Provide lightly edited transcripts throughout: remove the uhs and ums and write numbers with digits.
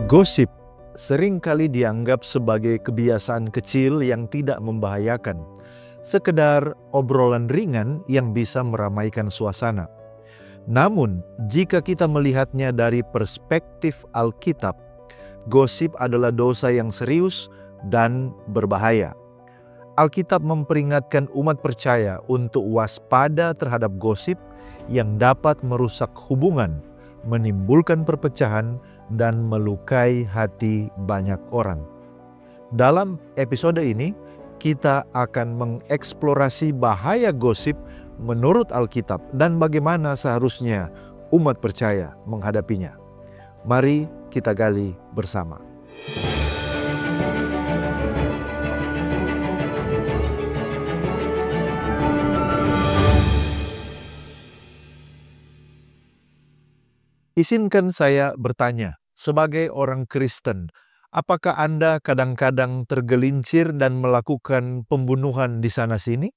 Gosip seringkali dianggap sebagai kebiasaan kecil yang tidak membahayakan, sekedar obrolan ringan yang bisa meramaikan suasana. Namun, jika kita melihatnya dari perspektif Alkitab, gosip adalah dosa yang serius dan berbahaya. Alkitab memperingatkan umat percaya untuk waspada terhadap gosip yang dapat merusak hubungan, menimbulkan perpecahan, dan melukai hati banyak orang. Dalam episode ini, kita akan mengeksplorasi bahaya gosip menurut Alkitab dan bagaimana seharusnya umat percaya menghadapinya. Mari kita gali bersama. Izinkan saya bertanya, sebagai orang Kristen, apakah Anda kadang-kadang tergelincir dan melakukan pembunuhan di sana-sini?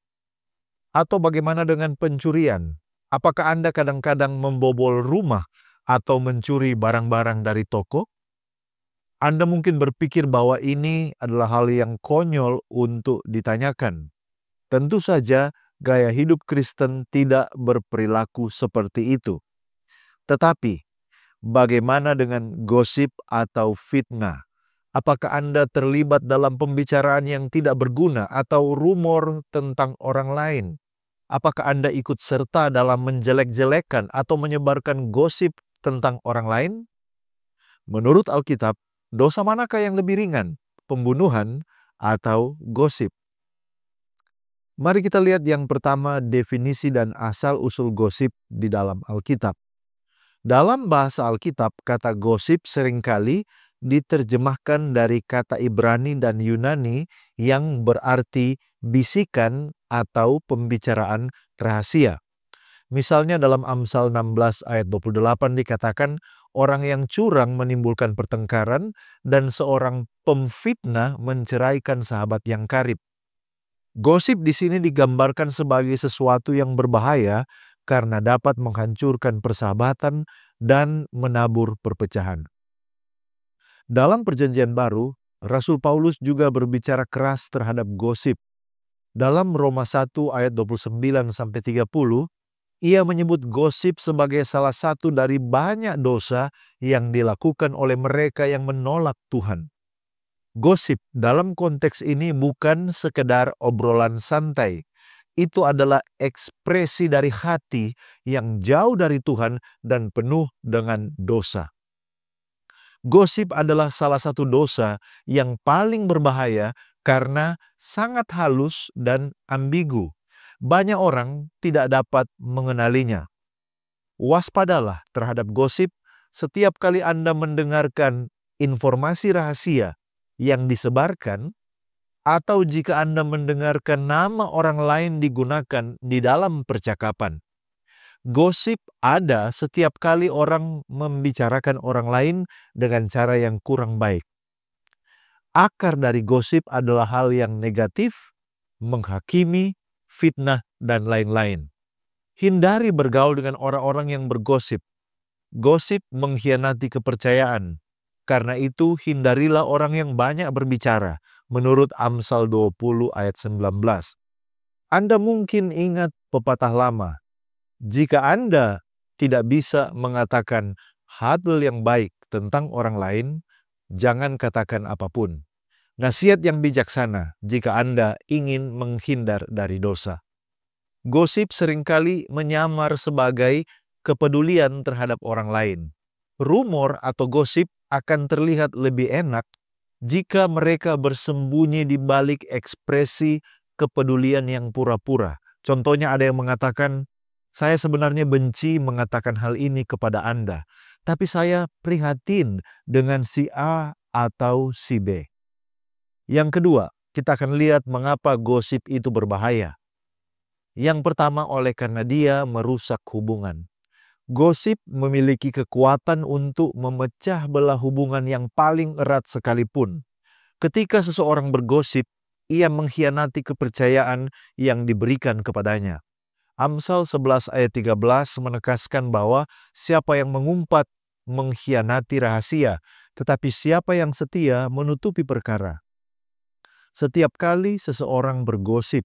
Atau bagaimana dengan pencurian? Apakah Anda kadang-kadang membobol rumah atau mencuri barang-barang dari toko? Anda mungkin berpikir bahwa ini adalah hal yang konyol untuk ditanyakan. Tentu saja, gaya hidup Kristen tidak berperilaku seperti itu. Tetapi, bagaimana dengan gosip atau fitnah? Apakah Anda terlibat dalam pembicaraan yang tidak berguna atau rumor tentang orang lain? Apakah Anda ikut serta dalam menjelek-jelekan atau menyebarkan gosip tentang orang lain? Menurut Alkitab, dosa manakah yang lebih ringan? Pembunuhan atau gosip? Mari kita lihat yang pertama, definisi dan asal-usul gosip di dalam Alkitab. Dalam bahasa Alkitab, kata gosip seringkali diterjemahkan dari kata Ibrani dan Yunani yang berarti bisikan atau pembicaraan rahasia. Misalnya dalam Amsal 16 ayat 28 dikatakan, orang yang curang menimbulkan pertengkaran dan seorang pemfitnah menceraikan sahabat yang karib. Gosip di sini digambarkan sebagai sesuatu yang berbahaya karena dapat menghancurkan persahabatan dan menabur perpecahan. Dalam Perjanjian Baru, Rasul Paulus juga berbicara keras terhadap gosip. Dalam Roma 1 ayat 29-30, ia menyebut gosip sebagai salah satu dari banyak dosa yang dilakukan oleh mereka yang menolak Tuhan. Gosip dalam konteks ini bukan sekedar obrolan santai. Itu adalah ekspresi dari hati yang jauh dari Tuhan dan penuh dengan dosa. Gosip adalah salah satu dosa yang paling berbahaya karena sangat halus dan ambigu. Banyak orang tidak dapat mengenalinya. Waspadalah terhadap gosip setiap kali Anda mendengarkan informasi rahasia yang disebarkan, atau jika Anda mendengarkan nama orang lain digunakan di dalam percakapan. Gosip ada setiap kali orang membicarakan orang lain dengan cara yang kurang baik. Akar dari gosip adalah hal yang negatif, menghakimi, fitnah, dan lain-lain. Hindari bergaul dengan orang-orang yang bergosip. Gosip mengkhianati kepercayaan. Karena itu, hindarilah orang yang banyak berbicara, menurut Amsal 20 ayat 19. Anda mungkin ingat pepatah lama, jika Anda tidak bisa mengatakan hal yang baik tentang orang lain, jangan katakan apapun. Nasihat yang bijaksana jika Anda ingin menghindar dari dosa. Gosip seringkali menyamar sebagai kepedulian terhadap orang lain. Rumor atau gosip akan terlihat lebih enak jika mereka bersembunyi di balik ekspresi kepedulian yang pura-pura. Contohnya ada yang mengatakan, saya sebenarnya benci mengatakan hal ini kepada Anda, tapi saya prihatin dengan si A atau si B. Yang kedua, kita akan lihat mengapa gosip itu berbahaya. Yang pertama, oleh karena dia merusak hubungan. Gosip memiliki kekuatan untuk memecah belah hubungan yang paling erat sekalipun. Ketika seseorang bergosip, ia mengkhianati kepercayaan yang diberikan kepadanya. Amsal 11 ayat 13 menegaskan bahwa siapa yang mengumpat mengkhianati rahasia, Tetapi siapa yang setia menutupi perkara. Setiap kali seseorang bergosip,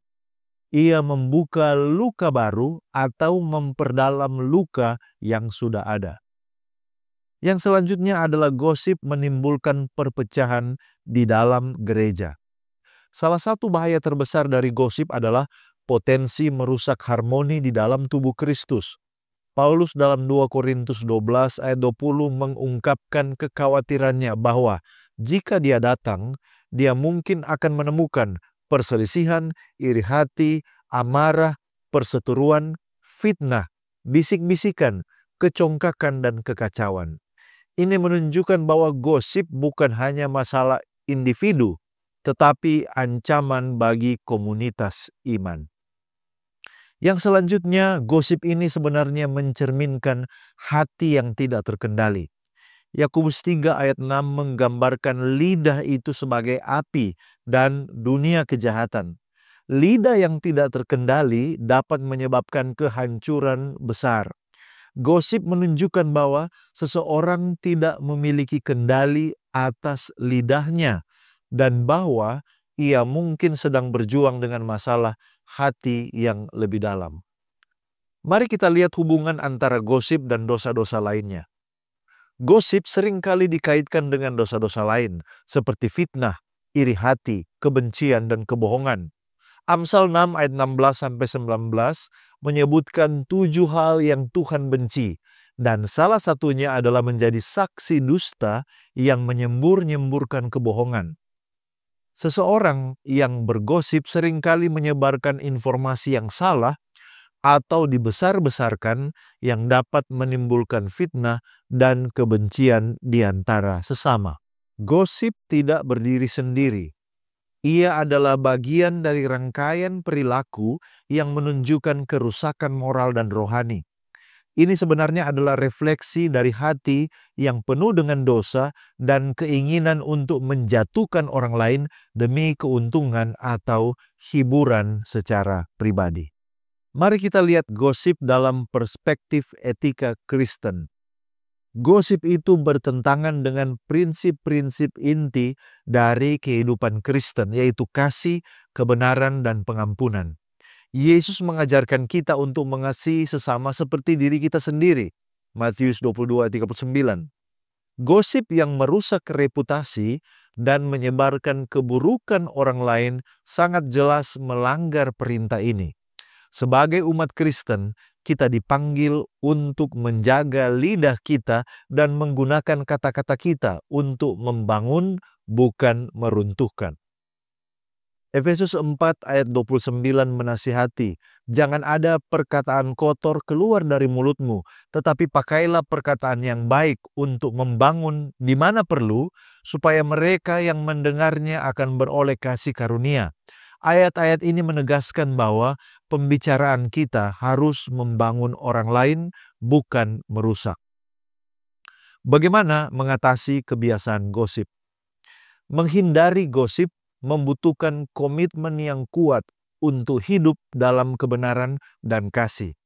ia membuka luka baru atau memperdalam luka yang sudah ada. Yang selanjutnya adalah gosip menimbulkan perpecahan di dalam gereja. Salah satu bahaya terbesar dari gosip adalah potensi merusak harmoni di dalam tubuh Kristus. Paulus dalam 2 Korintus 12 ayat 20 mengungkapkan kekhawatirannya bahwa jika dia datang, dia mungkin akan menemukan perselisihan, iri hati, amarah, perseteruan, fitnah, bisik-bisikan, kecongkakan, dan kekacauan. Ini menunjukkan bahwa gosip bukan hanya masalah individu, tetapi ancaman bagi komunitas iman. Yang selanjutnya, gosip ini sebenarnya mencerminkan hati yang tidak terkendali. Yakobus 3 ayat 6 menggambarkan lidah itu sebagai api dan dunia kejahatan. Lidah yang tidak terkendali dapat menyebabkan kehancuran besar. Gosip menunjukkan bahwa seseorang tidak memiliki kendali atas lidahnya dan bahwa ia mungkin sedang berjuang dengan masalah hati yang lebih dalam. Mari kita lihat hubungan antara gosip dan dosa-dosa lainnya. Gosip seringkali dikaitkan dengan dosa-dosa lain seperti fitnah, iri hati, kebencian, dan kebohongan. Amsal 6 ayat 16-19 menyebutkan 7 hal yang Tuhan benci, dan salah satunya adalah menjadi saksi dusta yang menyembur-nyemburkan kebohongan. Seseorang yang bergosip seringkali menyebarkan informasi yang salah atau dibesar-besarkan yang dapat menimbulkan fitnah dan kebencian di antara sesama. Gosip tidak berdiri sendiri. Ia adalah bagian dari rangkaian perilaku yang menunjukkan kerusakan moral dan rohani. Ini sebenarnya adalah refleksi dari hati yang penuh dengan dosa dan keinginan untuk menjatuhkan orang lain demi keuntungan atau hiburan secara pribadi. Mari kita lihat gosip dalam perspektif etika Kristen. Gosip itu bertentangan dengan prinsip-prinsip inti dari kehidupan Kristen, yaitu kasih, kebenaran, dan pengampunan. Yesus mengajarkan kita untuk mengasihi sesama seperti diri kita sendiri. Matius 22:39. Gosip yang merusak reputasi dan menyebarkan keburukan orang lain sangat jelas melanggar perintah ini. Sebagai umat Kristen, kita dipanggil untuk menjaga lidah kita dan menggunakan kata-kata kita untuk membangun, bukan meruntuhkan. Efesus 4 ayat 29 menasihati, jangan ada perkataan kotor keluar dari mulutmu, tetapi pakailah perkataan yang baik untuk membangun di mana perlu, supaya mereka yang mendengarnya akan beroleh kasih karunia. Ayat-ayat ini menegaskan bahwa pembicaraan kita harus membangun orang lain, bukan merusak. Bagaimana mengatasi kebiasaan gosip? Menghindari gosip membutuhkan komitmen yang kuat untuk hidup dalam kebenaran dan kasih.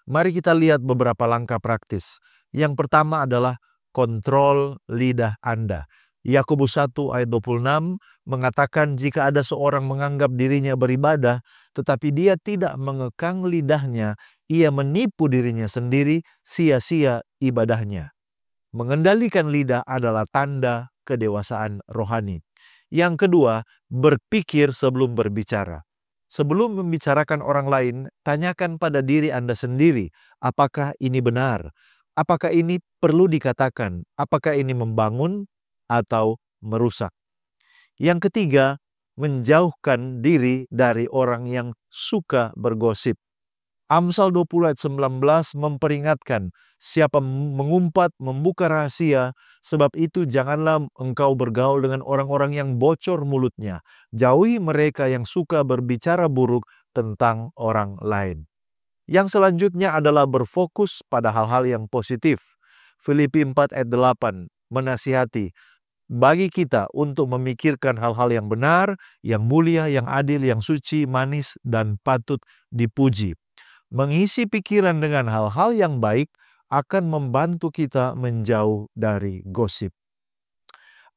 Mari kita lihat beberapa langkah praktis. Yang pertama adalah kontrol lidah Anda. Yakobus 1 ayat 26 mengatakan jika ada seorang menganggap dirinya beribadah, tetapi dia tidak mengekang lidahnya, ia menipu dirinya sendiri, sia-sia ibadahnya. Mengendalikan lidah adalah tanda kedewasaan rohani. Yang kedua, berpikir sebelum berbicara. Sebelum membicarakan orang lain, tanyakan pada diri Anda sendiri, apakah ini benar? Apakah ini perlu dikatakan? Apakah ini membangun atau merusak? Yang ketiga, menjauhkan diri dari orang yang suka bergosip. Amsal 20 ayat 19 memperingatkan, siapa mengumpat membuka rahasia, sebab itu janganlah engkau bergaul dengan orang-orang yang bocor mulutnya. Jauhi mereka yang suka berbicara buruk tentang orang lain. Yang selanjutnya adalah berfokus pada hal-hal yang positif. Filipi 4 ayat 8 menasihati, bagi kita untuk memikirkan hal-hal yang benar, yang mulia, yang adil, yang suci, manis, dan patut dipuji. Mengisi pikiran dengan hal-hal yang baik akan membantu kita menjauh dari gosip.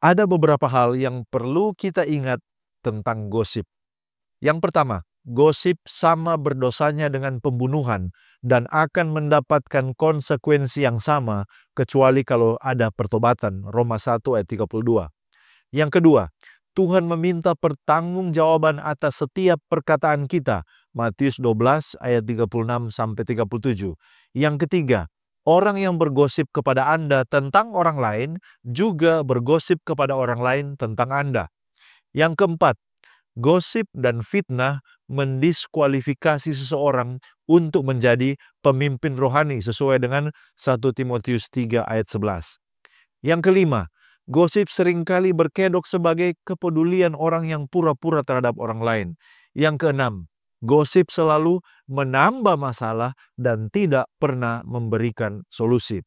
Ada beberapa hal yang perlu kita ingat tentang gosip. Yang pertama, gosip sama berdosanya dengan pembunuhan dan akan mendapatkan konsekuensi yang sama kecuali kalau ada pertobatan. Roma 1 ayat 32. Yang kedua, Tuhan meminta pertanggungjawaban atas setiap perkataan kita. Matius 12 ayat 36-37. Yang ketiga, orang yang bergosip kepada Anda tentang orang lain juga bergosip kepada orang lain tentang Anda. Yang keempat, gosip dan fitnah mendiskualifikasi seseorang untuk menjadi pemimpin rohani sesuai dengan 1 Timotius 3 ayat 11. Yang kelima, gosip seringkali berkedok sebagai kepedulian orang yang pura-pura terhadap orang lain. Yang keenam, gosip selalu menambah masalah dan tidak pernah memberikan solusi.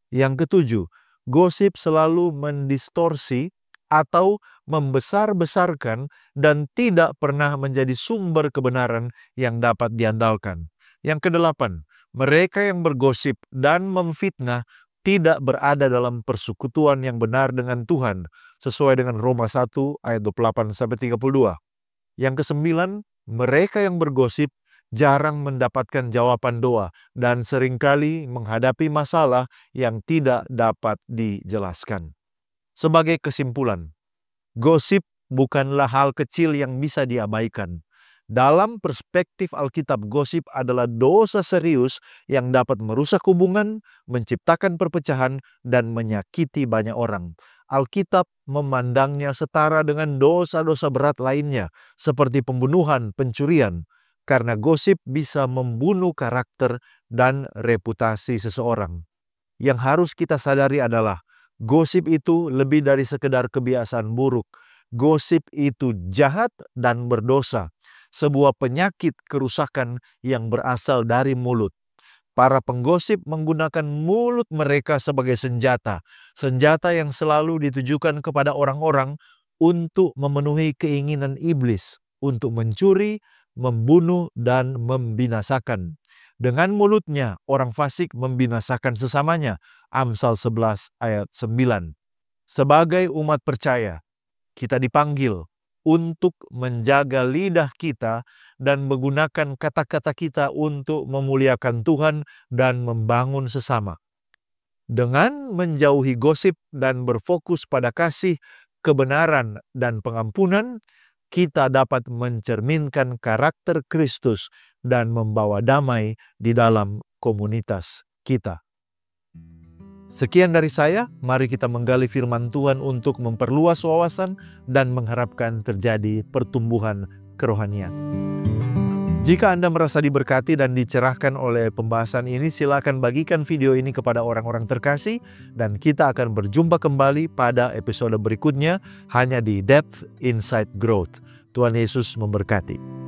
Yang ketujuh, gosip selalu mendistorsi atau membesar-besarkan dan tidak pernah menjadi sumber kebenaran yang dapat diandalkan. Yang kedelapan, mereka yang bergosip dan memfitnah tidak berada dalam persekutuan yang benar dengan Tuhan, sesuai dengan Roma 1 ayat 28-32. Yang kesembilan, mereka yang bergosip jarang mendapatkan jawaban doa dan seringkali menghadapi masalah yang tidak dapat dijelaskan. Sebagai kesimpulan, gosip bukanlah hal kecil yang bisa diabaikan. Dalam perspektif Alkitab, gosip adalah dosa serius yang dapat merusak hubungan, menciptakan perpecahan, dan menyakiti banyak orang. Alkitab memandangnya setara dengan dosa-dosa berat lainnya, seperti pembunuhan, pencurian, karena gosip bisa membunuh karakter dan reputasi seseorang. Yang harus kita sadari adalah, gosip itu lebih dari sekedar kebiasaan buruk. Gosip itu jahat dan berdosa. Sebuah penyakit kerusakan yang berasal dari mulut. Para penggosip menggunakan mulut mereka sebagai senjata. Senjata yang selalu ditujukan kepada orang-orang untuk memenuhi keinginan iblis. Untuk mencuri, membunuh, dan membinasakan. Dengan mulutnya, orang fasik membinasakan sesamanya. Amsal 11 ayat 9. Sebagai umat percaya, kita dipanggil untuk menjaga lidah kita dan menggunakan kata-kata kita untuk memuliakan Tuhan dan membangun sesama. Dengan menjauhi gosip dan berfokus pada kasih, kebenaran, dan pengampunan, kita dapat mencerminkan karakter Kristus dan membawa damai di dalam komunitas kita. Sekian dari saya, mari kita menggali firman Tuhan untuk memperluas wawasan dan mengharapkan terjadi pertumbuhan kerohanian. Jika Anda merasa diberkati dan dicerahkan oleh pembahasan ini, silakan bagikan video ini kepada orang-orang terkasih dan kita akan berjumpa kembali pada episode berikutnya hanya di Depth Insight Growth. Tuhan Yesus memberkati.